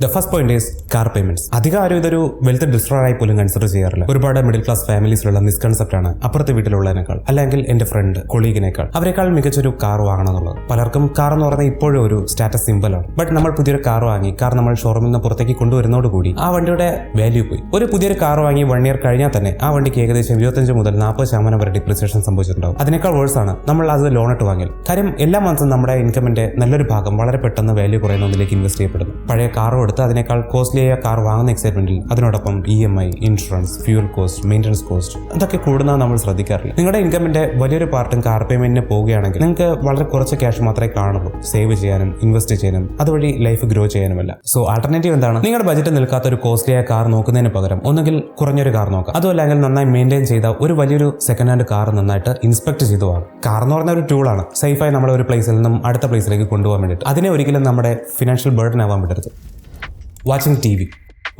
The first point is car payments. അധികം ആരും ഇതൊരു വെൽത്ത് ഡിസ്ട്രോയർ ആയി പോലും കൺസിഡർ ചെയ്യാറില്ല. ഒരുപാട് മിഡിൽ ക്ലാസ് ഫാമിലീസിലുള്ള മിസ്കൺസെപ്റ്റ് ആണ് അപ്പുറത്തെ വീട്ടിലുള്ളതിനേക്കാൾ അല്ലെങ്കിൽ എന്റെ ഫ്രണ്ട് കൊളീഗിനേക്കാൾ അവരെക്കാൾ മികച്ചൊരു കാർ വാങ്ങണം എന്നുള്ളത്. പലർക്കും കാർ എന്ന് പറയുന്നത് ഇപ്പോഴും ഒരു സ്റ്റാറ്റസ് സിംബലാണ്. ബട്ട് നമ്മൾ പുതിയൊരു കാർ വാങ്ങി കാർ നമ്മൾ ഷോറൂമിൽ നിന്ന് പുറത്തേക്ക് കൊണ്ടുവരുന്നതോടുകൂടി ആ വണ്ടിയുടെ വാല്യൂ പോയി. ഒരു പുതിയൊരു കാർ വാങ്ങി 1 ഇയർ കഴിഞ്ഞാൽ തന്നെ ആ വണ്ടിക്ക് ഏകദേശം 25 മുതൽ 40% വരെ ഡിപ്രിസിയേഷൻ സംഭവിച്ചിട്ടുണ്ടാവും. അതിനേക്കാൾ വേഴ്സാണ് നമ്മൾ അത് ലോൺ ഇട്ട് വാങ്ങിയാൽ. കാര്യം എല്ലാ മന്ത്സും നമ്മുടെ ഇൻകമിന്റെ നല്ലൊരു ഭാഗം വളരെ പെട്ടെന്ന് വാല്യൂ കുറയുന്ന ഒന്നിലേക്ക് ഇൻവെസ്റ്റ് ചെയ്യപ്പെടുന്നു. പഴയ കാറും എടുത്ത് അതിനേക്കാൾ കോസ്റ്റ്ലിയായ കാർ വാങ്ങുന്ന എക്സൈറ്റ്മെന്റിൽ അതിനോടൊപ്പം EMI, insurance, fuel cost, maintenance cost അതൊക്കെ കൂടുന്നത് നമ്മൾ ശ്രദ്ധിക്കാറില്ല. നിങ്ങളുടെ ഇൻകമിന്റെ വലിയൊരു പാർട്ടും കാർ പേയ്മെന്റിന് പോവുകയാണെങ്കിൽ നിങ്ങൾക്ക് വളരെ കുറച്ച് ക്യാഷ് മാത്രമേ കാണുള്ളൂ സേവ് ചെയ്യാനും ഇൻവെസ്റ്റ് ചെയ്യാനും അതുവഴി ലൈഫ് ഗ്രോ ചെയ്യാനുമല്ല. സോ ആൾട്ടർനേറ്റീവ് എന്താണ്? നിങ്ങളുടെ ബജറ്റ് നിൽക്കാത്ത ഒരു കോസ്റ്റ്ലിയായ കാർ നോക്കുന്നതിന് പകരം ഒന്നുകിൽ കുറഞ്ഞൊരു കാർ നോക്കാം. അതുമല്ലെങ്കിൽ നന്നായി മെയിൻറ്റെയിൻ ചെയ്ത ഒരു വലിയൊരു സെക്കൻഡ് ഹാൻഡ് കാർ നന്നായിട്ട് ഇൻസ്പെക്ട് ചെയ്തു വാങ്ങും. കാർ എന്ന് പറഞ്ഞ ഒരു ടൂളാണ് സേഫായി നമ്മളെ ഒരു പ്ലേസിൽ നിന്നും അടുത്ത പ്ലേസിലേക്ക് കൊണ്ടുപോകാൻ വേണ്ടിയിട്ട്. അതിനെ ഒരിക്കലും നമ്മുടെ ഫിനാൻഷ്യൽ ബർഡൻ ആവാൻ പറ്റരുത്. Watching TV.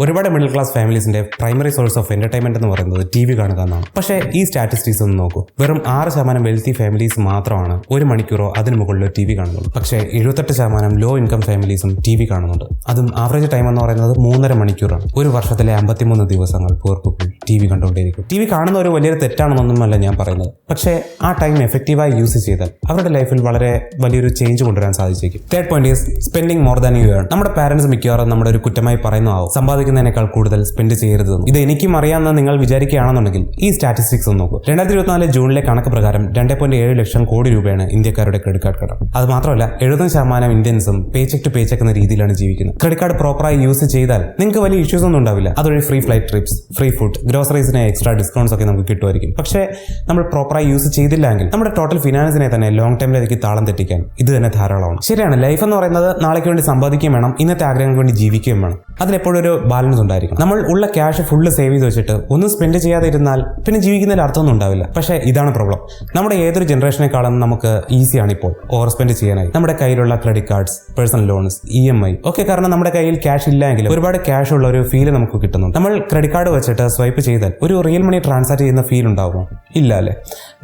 ഒരുപാട് മിഡിൽ ക്ലാസ് ഫാമിലീസിന്റെ പ്രൈമറി സോഴ്സ് ഓഫ് എന്റർടൈൻമെന്റ് എന്ന് പറയുന്നത് TV കാണുക എന്നാണ്. പക്ഷേ ഈ സ്റ്റാറ്റിസ്റ്റിക്സ് ഒന്ന് നോക്കൂ. വെറും 6% വെൽത്തി ഫാമിലീസ് മാത്രമാണ് 1 മണിക്കൂറോ അതിന് മുകളിലോ TV കാണുന്നുള്ളൂ. പക്ഷേ 78% ലോ ഇൻകം ഫാമിലീസും TV കാണുന്നുണ്ട്. അതും ആവറേജ് ടൈം എന്ന് പറയുന്നത് 3.5 മണിക്കൂറാണ്. ഒരു വർഷത്തിലെ 53 ദിവസങ്ങൾ പൂർ പീപ്പിൾ TV കണ്ടുകൊണ്ടേയിരിക്കും. TV കാണുന്ന ഒരു വലിയൊരു തെറ്റാണെന്നൊന്നുമല്ല ഞാൻ പറയുന്നത്. പക്ഷേ ആ ടൈം എഫക്റ്റീവായി യൂസ് ചെയ്താൽ അവരുടെ ലൈഫിൽ വളരെ വലിയൊരു ചേഞ്ച് കൊണ്ടുവരാൻ സാധിച്ചേക്കും. Third point is spending more than you earn. നമ്മുടെ പാരന്റ്സ് മിക്കവാറും നമ്മുടെ ഒരു കുറ്റമായി പറയുന്നതാവും സമ്പാദിക്കുന്നതിനേക്കാൾ കൂടുതൽ സ്പെൻഡ് ചെയ്യരുതെന്ന്. ഇത് എനിക്കും അറിയാമെന്ന് നിങ്ങൾ വിചാരിക്കുകയാണെന്നുണ്ടെങ്കിൽ ഈ സ്റ്റാറ്റിസ്റ്റിക്സ് ഒന്ന് നോക്കൂ. 2024 ജൂണിലെ കണക്ക് പ്രകാരം 2.7 ലക്ഷം കോടി രൂപയാണ് ഇന്ത്യക്കാരുടെ ക്രെഡിറ്റ് കാർഡ് കടം. അത് മാത്രമല്ല 70% ഇന്ത്യൻസും പേ ചെക്ക് ടു പേ ചെക്ക് എന്ന രീതിയിലാണ് ജീവിക്കുന്നത്. ക്രെഡിറ്റ് കാർഡ് പ്രോപ്പറായി യൂസ് ചെയ്താൽ നിങ്ങൾക്ക് വലിയ ഇഷ്യൂസ് ഒന്നും ഉണ്ടാവില്ല. അതുവഴി free flight trips, free food, ഗ്രോസറീസിന് എക്സ്ട്രാ ഡിസ്കൗണ്ട്സ് ഒക്കെ നമുക്ക് കിട്ടുമായിരിക്കും. പക്ഷേ നമ്മൾ പ്രോപ്പറായി യൂസ് ചെയ്തില്ലെങ്കിൽ നമ്മുടെ ടോട്ടൽ ഫിനാൻസിനെ തന്നെ ലോങ് ടൈമിലേക്ക് താളം തെറ്റിക്കാൻ ഇത് തന്നെ ധാരാളമാണ്. ശരിയാണ്, ലൈഫ് എന്ന് പറയുന്നത് നാളേക്ക് വേണ്ടി സമ്പാദിക്കുകയും വേണം, ഇന്നത്തെ ആഗ്രഹങ്ങൾക്ക് വേണ്ടി ജീവിക്കുകയും വേണം. അതിലെപ്പോഴും ഒരു ബാലൻസ് ഉണ്ടായിരിക്കും. നമ്മൾ ഉള്ള ക്യാഷ് ഫുള്ള് സേവ് ചെയ്ത് വെച്ചിട്ട് ഒന്നും സ്പെൻഡ് ചെയ്യാതെ ഇരുന്നാൽ പിന്നെ ജീവിക്കുന്നതിൽ അർത്ഥമൊന്നും ഉണ്ടാവില്ല. പക്ഷേ ഇതാണ് പ്രോബ്ലം. നമ്മുടെ ഏതൊരു ജനറേഷനേക്കാളും നമുക്ക് ഈസിയാണ് ഇപ്പോൾ ഓവർ സ്പെൻഡ് ചെയ്യാനായി. നമ്മുടെ കയ്യിലുള്ള credit cards, personal loans, EMI ഒക്കെ കാരണം നമ്മുടെ കയ്യിൽ ക്യാഷ് ഇല്ലെങ്കിലും ഒരുപാട് ക്യാഷ് ഉള്ള ഒരു ഫീൽ നമുക്ക് കിട്ടുന്നുണ്ട്. നമ്മൾ ക്രെഡിറ്റ് കാർഡ് വെച്ചിട്ട് സ്വൈപ്പ് ചെയ്താൽ ഒരു റിയൽ മണി ട്രാൻസാക്ട് ചെയ്യുന്ന ഫീൽ ഉണ്ടാകുമോ? ഇല്ല അല്ലേ?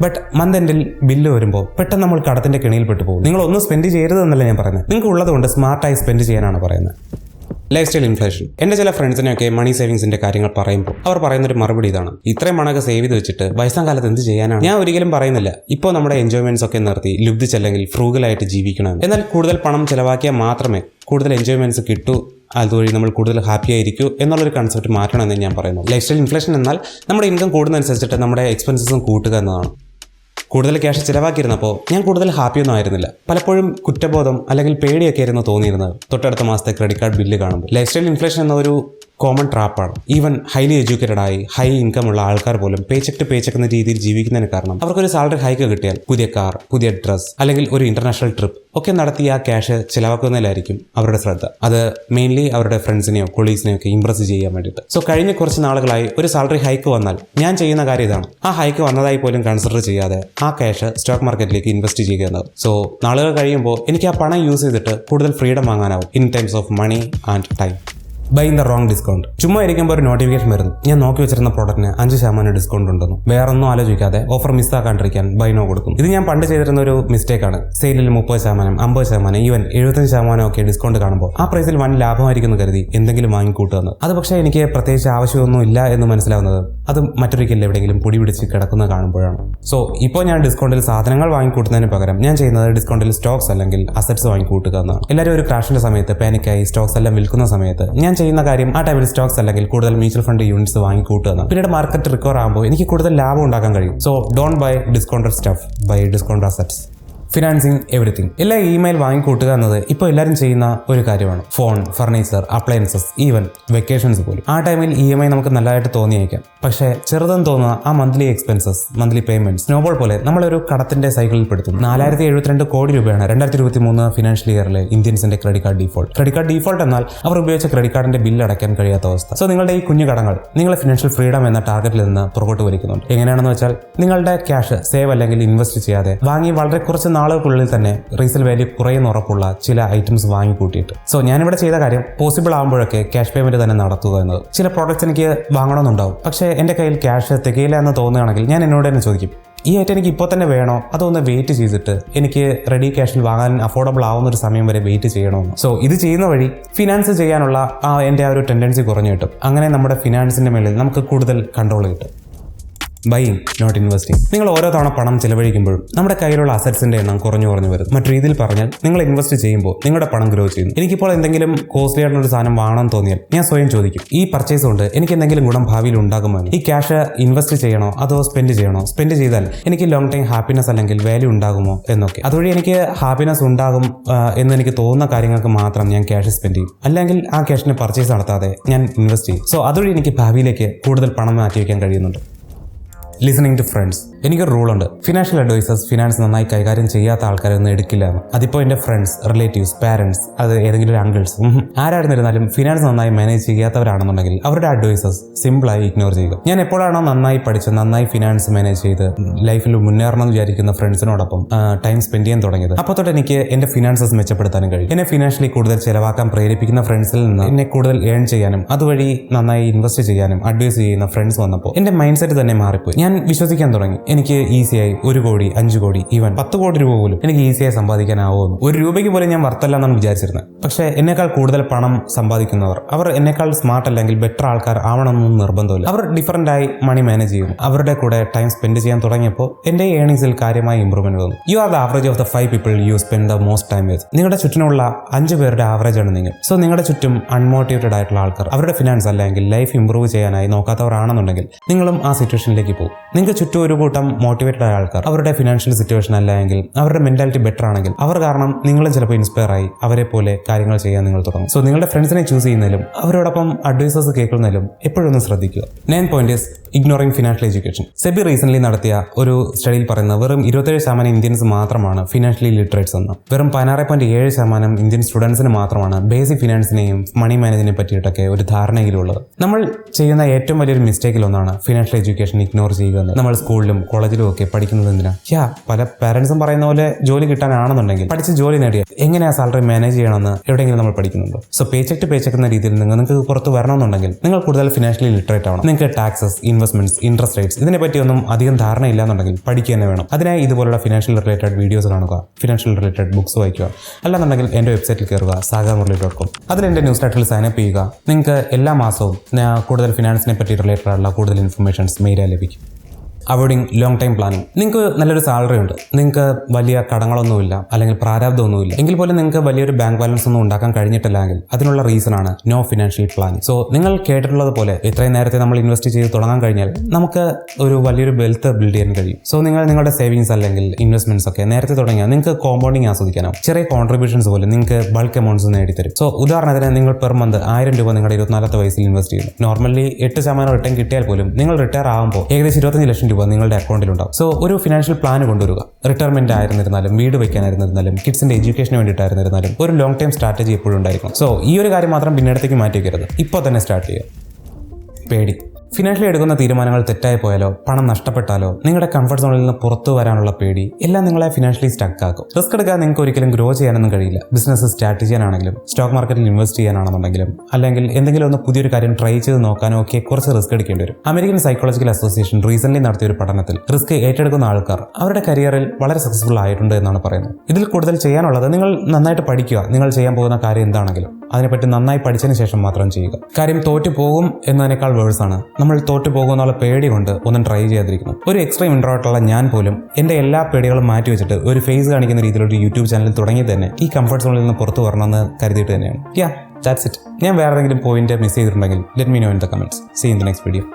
ബട്ട് മന്ത് എൻഡിൽ ബില്ല് വരുമ്പോൾ പെട്ടെന്ന് നമ്മൾ കടത്തിന്റെ കെണിയിൽപ്പെട്ടു പോകും. നിങ്ങൾ ഒന്നും സ്പെൻഡ് ചെയ്യരുതെന്നല്ല ഞാൻ പറയുന്നത്, നിങ്ങൾക്ക് ഉള്ളതുകൊണ്ട് സ്മാർട്ടായി സ്പെൻഡ് ചെയ്യാനാണ് പറയുന്നത്. Life style inflation. എൻ്റെ ചില ഫ്രണ്ട്സിനെയൊക്കെ മണി സേവിങ്സിന്റെ കാര്യങ്ങൾ പറയുമ്പോൾ അവർ പറയുന്നൊരു മറുപടി ഇതാണ്: ഇത്രയും മണൊക്കെ സേവ് ചെയ്ത് വെച്ചിട്ട് വയസ്സാം കാലത്ത് എന്ത് ചെയ്യാനാണ്? ഞാൻ ഒരിക്കലും പറയുന്നില്ല ഇപ്പോൾ നമ്മുടെ എൻജോയ്മെന്റ്സ് ഒക്കെ നിർത്തി ലുബ്ധിച്ചല്ലെങ്കിൽ ഫ്രൂഗലായിട്ട് ജീവിക്കണം. എന്നാൽ കൂടുതൽ പണം ചിലവാക്കിയാൽ മാത്രമേ കൂടുതൽ എൻജോയ്മെന്റ്സ് കിട്ടൂ, അതുവഴി നമ്മൾ കൂടുതൽ ഹാപ്പി ആയിരിക്കൂ എന്നുള്ളൊരു കൺസെപ്റ്റ് മാറ്റണമെന്ന് ഞാൻ പറയുന്നു. ലൈഫ് സ്റ്റൈൽ ഇൻഫ്ലേഷൻ എന്നാൽ നമ്മുടെ ഇൻകം കൂടുന്നതനുസരിച്ചിട്ട് നമ്മുടെ എക്സ്പെൻസസും കൂട്ടുക എന്നതാണ്. കൂടുതൽ ക്യാഷ് ചിലവാക്കിയിരുന്നപ്പോൾ ഞാൻ കൂടുതൽ ഹാപ്പിയൊന്നും ആയിരുന്നില്ല. പലപ്പോഴും കുറ്റബോധം അല്ലെങ്കിൽ പേടിയൊക്കെ ആയിരുന്നു തോന്നിയിരുന്നത് തൊട്ടടുത്ത മാസത്തെ ക്രെഡിറ്റ് കാർഡ് ബില്ല് കാണുമ്പോൾ. ലൈഫ് സ്റ്റൈൽ ഇൻഫ്ലേഷൻ എന്ന ഒരു കോമൺ ട്രാപ്പാണ്. ഈവൻ ഹൈലി എഡ്യൂക്കേറ്റഡ് ആയി ഹൈ ഇൻകം ഉള്ള ആൾക്കാർ പോലും പേ ചെക്ക് ടു പേ ചെക്ക് എന്ന രീതിയിൽ ജീവിക്കുന്നതിന് കാരണം അവർക്കൊരു സാലറി ഹൈക്ക് കിട്ടിയാൽ പുതിയ കാർ, പുതിയ ഡ്രസ് അല്ലെങ്കിൽ ഒരു ഇന്റർനാഷണൽ ട്രിപ്പ് ഒക്കെ നടത്തി ആ ക്യാഷ് ചിലവാക്കുന്നതിലായിരിക്കും അവരുടെ ശ്രദ്ധ. അത് മെയിൻലി അവരുടെ ഫ്രണ്ട്സിനെയോ കൊളീഗ്സിനെയോ ഒക്കെ ഇംപ്രസ് ചെയ്യാൻ വേണ്ടിയിട്ട്. സോ കഴിഞ്ഞ കുറച്ച് നാളുകളായി ഒരു സാലറി ഹൈക്ക് വന്നാൽ ഞാൻ ചെയ്യുന്ന കാര്യം ഇതാണ്: ആ ഹൈക്ക് വന്നതായി പോലും കൺസിഡർ ചെയ്യാതെ ആ ക്യാഷ് സ്റ്റോക്ക് മാർക്കറ്റിലേക്ക് ഇൻവെസ്റ്റ് ചെയ്യുക എന്നത്. സോ നാളുകൾ കഴിയുമ്പോൾ എനിക്ക് ആ പണം യൂസ് ചെയ്തിട്ട് കൂടുതൽ ഫ്രീഡം വാങ്ങാനാവും in times of money and time. Buy in the wrong discount. ചുമ്മാ ഇരിക്കുമ്പോൾ ഒരു നോട്ടിഫിക്കേഷൻ വരുന്നു, ഞാൻ നോക്കി വെച്ചിരുന്ന പ്രോഡക്റ്റിന് 5% ഡിസ്കൗണ്ട് ഉണ്ടെന്നു. വേറൊന്നും ആലോചിക്കാതെ ഓഫർ മിസ്സാക്കാണ്ടിരിക്കാൻ ബൈ നോ കൊടുക്കും. ഇത് ഞാൻ പണ്ട് ചെയ്തിരുന്ന ഒരു മിസ്റ്റേക്കാണ്. സെയിലിൽ 30%, 50%, ഈവൻ 75% ഒക്കെ ഡിസ്കൗണ്ട് കാണുമ്പോൾ ആ പ്രൈസിൽ വൻ ലാഭമായിരിക്കുന്നു കരുതി എന്തെങ്കിലും വാങ്ങിക്കൂട്ടുന്നത്. അത് പക്ഷേ എനിക്ക് പ്രത്യേകിച്ച് ആവശ്യമൊന്നും ഇല്ല എന്ന് മനസ്സിലാവുന്നത് അത് മറ്റൊരിക്കലും എവിടെയെങ്കിലും പൊടി പിടിച്ച് കിടക്കുന്നത് കാണുമ്പോഴാണ്. സോ ഇപ്പോൾ ഞാൻ ഡിസ്കൗണ്ടിൽ സാധനങ്ങൾ വാങ്ങിക്കൂട്ടുന്നതിന് പകരം ഞാൻ ചെയ്യുന്നത് ഡിസ്കൗണ്ടിൽ സ്റ്റോക്സ് അല്ലെങ്കിൽ അസറ്റ്സ് വാങ്ങിക്കൂട്ടുക എന്നാണ്. എല്ലാവരും ഒരു ക്രാഷിന്റെ സമയത്ത് പാനിക്കായി സ്റ്റോക്സ് എല്ലാം വിൽക്കുന്ന സമയത്ത് ഞാൻ ചെയ്യുന്ന കാര്യം ആ ടൈമിൽ സ്റ്റോക്സ് അല്ലെങ്കിൽ കൂടുതൽ മ്യൂച്വൽ ഫണ്ട് യൂണിറ്റ്സ് വാങ്ങിക്കൂട്ടുക എന്നാണ്. പിന്നീട് മാർക്കറ്റ് റിക്കവർ ആകുമ്പോൾ എനിക്ക് കൂടുതൽ ലാഭം ഉണ്ടാക്കാൻ കഴിയും. So don't buy discounted stuff, buy discounted assets. Financing everything. എല്ലാ ഇമെയിൽ വാങ്ങിക്കൂട്ടുക എന്നത് ഇപ്പോൾ എല്ലാവരും ചെയ്യുന്ന ഒരു കാര്യമാണ്. Phone, furniture, appliances, even vacations പോലും. ആ ടൈമിൽ EMI നമുക്ക് നല്ലതായിട്ട് തോന്നിയേക്കാം. പക്ഷേ ചെറുതെന്ന് തോന്നുന്ന ആ monthly expenses, monthly payment snowball പോലെ നമ്മളൊരു കടത്തിന്റെ സൈക്കിളിൽ പെടുത്തുന്നു. 4072 കോടി രൂപയാണ് 2023 ഫിനാൻഷ്യൽ ഇയറിലെ ഇന്ത്യൻസിന്റെ credit card default. Credit card default എന്നാൽ അവർ ഉപയോഗിച്ച ക്രെഡിറ്റ് കാർഡിന്റെ ബില്ല് അടയ്ക്കാൻ കഴിയാത്ത അവസ്ഥ. സോ നിങ്ങളുടെ ഈ കുഞ്ഞു കടങ്ങൾ നിങ്ങളെ ഫിനാൻഷ്യൽ ഫ്രീഡം എന്ന ടാർഗറ്റിൽ നിന്ന് പുറകോട്ട് വലിക്കുന്നുണ്ട്. എങ്ങനെയാണെന്ന് വെച്ചാൽ നിങ്ങളുടെ ക്യാഷ് സേവ് അല്ലെങ്കിൽ ഇൻവെസ്റ്റ് ചെയ്യാതെ വാങ്ങി വളരെ കുറച്ച് നാളുകൾക്കുള്ളിൽ തന്നെ റീസെയിൽ വാല്യൂ കുറയുന്ന ഉറപ്പുള്ള ചില ഐറ്റംസ് വാങ്ങിക്കൂട്ടിയിട്ട്. സോ ഞാനിവിടെ ചെയ്ത കാര്യം പോസിബിൾ ആകുമ്പോഴൊക്കെ ക്യാഷ് പേയ്മെന്റ് തന്നെ നടത്തുക എന്നത്. ചില പ്രോഡക്റ്റ്സ് എനിക്ക് വാങ്ങണമെന്നുണ്ടാവും, പക്ഷേ എൻ്റെ കയ്യിൽ ക്യാഷ് തികയില്ല എന്ന് തോന്നുകയാണെങ്കിൽ ഞാൻ എന്നോട് തന്നെ ചോദിക്കും, ഈ ഐറ്റം എനിക്ക് ഇപ്പോൾ തന്നെ വേണോ അതോ ഒന്ന് വെയിറ്റ് ചെയ്തിട്ട് എനിക്ക് റെഡി ക്യാഷിൽ വാങ്ങാൻ അഫോർഡബിൾ ആവുന്ന ഒരു സമയം വരെ വെയിറ്റ് ചെയ്യണമെന്ന്. സോ ഇത് ചെയ്യുന്ന വഴി ഫിനാൻസ് ചെയ്യാനുള്ള എൻ്റെ ആ ഒരു ടെൻഡൻസി കുറഞ്ഞു കിട്ടും. അങ്ങനെ നമ്മുടെ ഫിനാൻസിന്റെ മേളിൽ നമുക്ക് കൂടുതൽ കൺട്രോൾ കിട്ടും. Buying not investing. നിങ്ങൾ ഓരോ തവണ പണം ചിലവഴിക്കുമ്പോഴും നമ്മുടെ കയ്യിലുള്ള അസറ്റ്സിന്റെ എണ്ണം കുറഞ്ഞു വരും. മറ്റു രീതിയിൽ പറഞ്ഞാൽ നിങ്ങൾ ഇൻവെസ്റ്റ് ചെയ്യുമ്പോൾ നിങ്ങളുടെ പണം ഗ്രോ ചെയ്യുന്നു. എനിക്കിപ്പോൾ എന്തെങ്കിലും കോസ്റ്റ്ലി ആയിട്ടുള്ള ഒരു സാധനം വാങ്ങണം തോന്നിയാൽ ഞാൻ സ്വയം ചോദിക്കും, ഈ പർച്ചേസ് കൊണ്ട് എനിക്ക് എന്തെങ്കിലും ഗുണം ഭാവിയിൽ ഉണ്ടാകുമോ? ഈ ക്യാഷ് ഇൻവെസ്റ്റ് ചെയ്യണോ അതോ സ്പെൻഡ് ചെയ്യണോ? സ്പെൻഡ് ചെയ്താൽ എനിക്ക് ലോങ് ടൈം ഹാപ്പിനെസ് അല്ലെങ്കിൽ വാല്യൂ ഉണ്ടാകുമോ എന്നൊക്കെ. അതുവഴി എനിക്ക് ഹാപ്പിനെസ് ഉണ്ടാകും എന്ന് എനിക്ക് തോന്നുന്ന കാര്യങ്ങൾക്ക് മാത്രം ഞാൻ ക്യാഷ് സ്പെൻഡ് ചെയ്യും. അല്ലെങ്കിൽ ആ ക്യാഷിന് പർച്ചേസ് നടത്താതെ ഞാൻ ഇൻവെസ്റ്റ് ചെയ്യും. സോ അതുവഴി എനിക്ക് ഭാവിയിലേക്ക് കൂടുതൽ പണം മാറ്റി വയ്ക്കാൻ കഴിയുന്നുണ്ട്. Listening to friends. എനിക്കൊരു റൂളുണ്ട്, ഫിനാൻഷ്യൽ അഡ്വൈസേഴ്സ് ഫിനാൻസ് നന്നായി കൈകാര്യം ചെയ്യാത്ത ആൾക്കാരൊന്നും എടുക്കില്ല എന്ന്. അതിപ്പോൾ എൻ്റെ ഫ്രണ്ട്സ്, റിലേറ്റീവ്സ്, പാരൻസ്, അത് ഏതെങ്കിലും ഒരു അങ്കിൾസ്, ആരായിരുന്നിരുന്നാലും ഫിനാൻസ് നന്നായി മാനേജ് ചെയ്യാത്തവരാണെന്നുണ്ടെങ്കിൽ അവരുടെ അഡ്വൈസേഴ്സ് സിമ്പിളായി ഇഗ്നോർ ചെയ്യുക. ഞാൻ എപ്പോഴാണോ നന്നായി പഠിച്ച് നന്നായി ഫിനാൻസ് മാനേജ് ചെയ്ത് ലൈഫിൽ മുന്നേറണം എന്ന് വിചാരിക്കുന്ന ഫ്രണ്ട്സിനോടൊപ്പം ടൈം സ്പെൻഡ് ചെയ്യാൻ തുടങ്ങിയത്, അപ്പോൾ തൊട്ട് എനിക്ക് എൻ്റെ ഫിനാൻസസ് മെച്ചപ്പെടുത്താനും കഴിയും. എന്നെ ഫിനാൻഷ്യലി കൂടുതൽ ചിലവാക്കാൻ പ്രേരിപ്പിക്കുന്ന ഫ്രണ്ട്സിൽ നിന്ന് എന്നെ കൂടുതൽ ഏൺ ചെയ്യാനും അതുവഴി നന്നായി ഇൻവെസ്റ്റ് ചെയ്യാനും അഡ്വൈസ് ചെയ്യുന്ന ഫ്രണ്ട്സ് വന്നപ്പോൾ എൻ്റെ മൈൻഡ് സെറ്റ് തന്നെ മാറിപ്പോയി. ഞാൻ വിശ്വസിക്കാൻ തുടങ്ങി എനിക്ക് ഈസിയായി 1 കോടി, 5 കോടി, ഈവൻ 10 കോടി രൂപ പോലും എനിക്ക് ഈസിയായി സമ്പാദിക്കാനാവുമെന്ന്. 1 രൂപയ്ക്ക് പോലും ഞാൻ വರ್ತല്ല എന്നാണ് വിചാരിച്ചിരുന്നത്. പക്ഷേ എന്നേക്കാൾ കൂടുതൽ പണം സമ്പാദിക്കുന്നവർ, അവർ എന്നേക്കാൾ സ്മാർട്ട് അല്ലെങ്കിൽ ബെറ്റർ ആൾക്കാർ ആവണമെന്നൊന്നും നിർബന്ധമില്ല. അവർ ഡിഫറൻ്റ് ആയി മണി മാനേജ് ചെയ്യുന്നു. അവരുടെ കൂടെ ടൈം സ്പെൻഡ് ചെയ്യാൻ തുടങ്ങിയപ്പോൾ എൻ്റെ ഏണിങ്സിൽ കാര്യമായ ഇമ്പ്രൂവ്മെന്റ് വന്നു. You are the average of the 5 people you spend the most time with. നിങ്ങളുടെ ചുറ്റിനുള്ള 5 പേരുടെ ആവറേജ് ആണ് നിങ്ങൾ. സോ നിങ്ങളുടെ ചുറ്റും അൺമോട്ടിവേറ്റഡ് ആയിട്ടുള്ള ആൾക്കാർ, അവരുടെ ഫിനാൻസ് അല്ലെങ്കിൽ ലൈഫ് ഇമ്പ്രൂവ് ചെയ്യാനായി നോക്കാത്തവരാണെന്നുണ്ടെങ്കിൽ നിങ്ങളും ആ സിറ്റുവേഷനിലേക്ക് പോകും. നിങ്ങൾക്ക് ചുറ്റും ഒരു കൂട്ടം മോട്ടിവേറ്റഡ് ആയ ആൾക്കാർ, അവരുടെ ഫിനാൻഷ്യൽ സിറ്റുവേഷൻ അല്ലെങ്കിൽ അവരുടെ മെന്റാലിറ്റി ബെറ്റർ ആണെങ്കിൽ അവർ കാരണം നിങ്ങളും ചിലപ്പോൾ ഇൻസ്പയർ ആയി അവരെ പോലെ കാര്യങ്ങൾ ചെയ്യാൻ നിങ്ങൾ തുടങ്ങും. സോ നിങ്ങളുടെ ഫ്രണ്ട്സിനെ ചൂസ് ചെയ്യുന്നതിലും അവരോടൊപ്പം അഡ്വൈസേഴ്സ് കേൾക്കുന്നതിലും എപ്പോഴും ഒന്ന് ശ്രദ്ധിക്കുക. 9th point is ignoring financial education. SEBI recent നടത്തിയ ഒരു സ്റ്റഡിയിൽ പറയുന്ന വെറും 27% ഇന്ത്യൻസ് മാത്രമാണ് ഫിനാൻഷ്യലി ലിറ്ററേറ്റ്സ് എന്ന്. വെറും 16.7% ഇന്ത്യൻ സ്റ്റുഡൻസിന് മാത്രമാണ് ബേസിക് ഫിനാൻസിനെയും മണി മാനേജിനെ പറ്റിയിട്ടൊക്കെ ഒരു ധാരണയിലുള്ളത്. നമ്മൾ ചെയ്യുന്ന ഏറ്റവും വലിയൊരു മിസ്റ്റേക്കിലൊന്നാണ് ഫിനാൻഷ്യൽ എഡ്യൂക്കേഷൻ ഇഗ്നോർ ചെയ്യുക. നമ്മൾ സ്കൂളിലും കോളേജിലും ഒക്കെ പഠിക്കുന്നത് എന്തിനാ? പല പാരന്റ്സും പറയുന്ന പോലെ ജോലി കിട്ടാനാണെന്നുണ്ടെങ്കിൽ പഠിച്ച് ജോലി നേടിയാൽ എങ്ങനെയാ സാലറി മാനേജ് ചെയ്യണമെന്ന് എവിടെയെങ്കിലും നമ്മൾ പഠിക്കുന്നുണ്ടോ? So paycheck to paycheck എന്ന രീതിയിൽ നിങ്ങൾക്ക് പുറത്ത് വരണമെന്നുണ്ടെങ്കിൽ നിങ്ങൾ കൂടുതൽ ഫിനാൻഷ്യലി ലിറ്ററേറ്റ് ആവണം. നിങ്ങൾക്ക് ടാക്സസ്, ഇൻവെസ്റ്റ്മെന്റ്സ്, ഇൻട്രസ്റ്റ് റേറ്റ്സ് ഇതിനെ പറ്റിയൊന്നും അധികം ധാരണ ഇല്ലാന്നുണ്ടെങ്കിൽ പഠിക്കുക തന്നെ വേണം. അതിനായി ഇതുപോലുള്ള ഫിനാൻഷ്യൽ റിലേറ്റഡ് വീഡിയോസ് കാണുക, ഫിനാൻഷ്യൽ റിലേറ്റഡ് ബുക്സ് വായിക്കുക. അല്ലാന്നുണ്ടെങ്കിൽ എൻ്റെ വെബ്സൈറ്റിൽ കയറുക, sagamurali.com. അതിൽ എൻ്റെ ന്യൂസ് ലെറ്ററിൽ സൈനപ്പ് ചെയ്യുക. നിങ്ങൾക്ക് എല്ലാ മാസവും കൂടുതൽ ഫിനാൻസിനെ പറ്റി റിലേറ്റഡ് ആയിട്ടുള്ള കൂടുതൽ ഇൻഫർമേഷൻസ് മെയിലായി ലഭിക്കും. Avoiding long time planning. നിങ്ങൾക്ക് നല്ലൊരു സാലറി ഉണ്ട്, നിങ്ങൾക്ക് വലിയ കടങ്ങളൊന്നുമില്ല അല്ലെങ്കിൽ പ്രാരാബ്ദമൊന്നുമില്ല, എങ്കിൽ പോലും നിങ്ങൾക്ക് വലിയൊരു ബാങ്ക് ബാലൻസ് ഒന്നും ഉണ്ടാക്കാൻ കഴിഞ്ഞിട്ടില്ലെങ്കിൽ അതിനുള്ള റീസണാണ് നോ ഫിനാൻഷ്യൽ പ്ലാനിങ്. സോ നിങ്ങൾ കേട്ടിട്ടുള്ളത് പോലെ ഇത്രയും നേരത്തെ നമ്മൾ ഇൻവെസ്റ്റ് ചെയ്ത് തുടങ്ങാൻ കഴിഞ്ഞാൽ നമുക്ക് ഒരു വലിയൊരു വെൽത്ത് ബിൽഡ് ചെയ്യാൻ കഴിയും. സോ നിങ്ങൾ നിങ്ങളുടെ സേവിങ്സ് അല്ലെങ്കിൽ ഇൻവെസ്റ്റ്മെന്റ്സ് ഒക്കെ നേരത്തെ തുടങ്ങിയാൽ നിങ്ങൾക്ക് കോമ്പൗണ്ടിങ് ആസ്വദിക്കാനാവും. ചെറിയ കോൺട്രിബ്യൂഷൻസ് പോലും നിങ്ങൾക്ക് ബൾക്ക് എമൗണ്ട്സ് നേടിത്തരും. സോ ഉദാഹരണത്തിന് നിങ്ങൾ പെർ മന്ത് 1000 രൂപ നിങ്ങളുടെ 24ാമത്തെ വയസ്സിൽ ഇൻവെസ്റ്റ് ചെയ്യുന്നു. നോർമലി 8% റിട്ടേൺ കിട്ടിയാൽ പോലും നിങ്ങൾ റിട്ടയർ ആകുമ്പോൾ ഏകദേശം 25 ലക്ഷം നിങ്ങളുടെ അക്കൗണ്ടിലുണ്ടാവും. സോ ഒരു ഫിനാൻഷ്യൽ പ്ലാൻ കൊണ്ടുവരിക. റിട്ടയർമെന്റ് ആയിരുന്നിരുന്നാലും, വീട് വയ്ക്കാനായിരുന്നിരുന്നാലും, കിഡ്സിന്റെ എഡ്യൂക്കേഷന് വേണ്ടിയിട്ടായിരുന്നിരുന്നാലും ഒരു ലോങ് ടൈം സ്ട്രാറ്റജി എപ്പോഴും ഉണ്ടായിരിക്കും. സോ ഈ ഒരു കാര്യം മാത്രം പിന്നീടത്തേക്ക് മാറ്റി വയ്ക്കരുത്, ഇപ്പോൾ തന്നെ സ്റ്റാർട്ട് ചെയ്യുക. പേടി. ഫിനാൻഷ്യലി എടുക്കുന്ന തീരുമാനങ്ങൾ തെറ്റായി പോയാലോ, പണം നഷ്ടപ്പെട്ടാലോ, നിങ്ങളുടെ കംഫർട്ട് സോണിൽ നിന്ന് പുറത്തു വരാനുള്ള പേടി എല്ലാം നിങ്ങളെ ഫിനാൻഷ്യലി സ്റ്റക്ക് ആക്കും. റിസ്ക് എടുക്കാൻ നിങ്ങൾക്ക് ഒരിക്കലും ഗ്രോ ചെയ്യാനൊന്നും കഴിയില്ല. ബിസിനസ് സ്റ്റാർട്ട് ചെയ്യാനാണെങ്കിലും, സ്റ്റോക്ക് മാർക്കറ്റിൽ ഇൻവെസ്റ്റ് ചെയ്യാനാണെന്നുണ്ടെങ്കിലും, അല്ലെങ്കിൽ എന്തെങ്കിലും ഒന്ന് പുതിയൊരു കാര്യം ട്രൈ ചെയ്ത് നോക്കാനോ ഒക്കെ കുറച്ച് റിസ്ക് എടുക്കേണ്ടി വരും. അമേരിക്കൻ സൈക്കോളജിക്കൽ അസോസിയേഷൻ റീസെന്റ് നടത്തിയ ഒരു പഠനത്തിൽ റിസ്ക് ഏറ്റെടുക്കുന്ന ആൾക്കാർ അവരുടെ കരിയറിൽ വളരെ സക്സസ്ഫുൾ ആയിട്ടുണ്ട് എന്നാണ് പറയുന്നത്. ഇതിൽ കൂടുതൽ ചെയ്യാനുള്ളത് നിങ്ങൾ നന്നായിട്ട് പഠിക്കുക. നിങ്ങൾ ചെയ്യാൻ പോകുന്ന കാര്യം എന്താണെങ്കിലും അതിനെപ്പറ്റി നന്നായി പഠിച്ചതിന് ശേഷം മാത്രം ചെയ്യുക. കാര്യം തോറ്റു പോകും എന്നതിനേക്കാൾ വേഴ്സാണ് നമ്മൾ തോറ്റു പോകുന്നുള്ള പേടി കൊണ്ട് ഒന്നും ട്രൈ ചെയ്യാതിരിക്കുന്നു. ഒരു എക്സ്ട്രീം ഇൻട്രോവേർട്ടുള്ള ഞാൻ പോലും എൻ്റെ എല്ലാ പേടികളും മാറ്റി വെച്ചിട്ട് ഒരു ഫേസ് കാണിക്കുന്ന രീതിയിലൊരു യൂട്യൂബ് ചാനൽ തുടങ്ങി തന്നെ ഈ കംഫർട്ട് സോണിൽ നിന്ന് പുറത്തു വരണമെന്ന് കരുതിയിട്ട് തന്നെയാണ്. That's it. ഞാൻ വേറെ ഏതെങ്കിലും പോയിന്റ് മിസ് ചെയ്തിട്ടുണ്ടെങ്കിൽ let me know in the comments. See in the next video.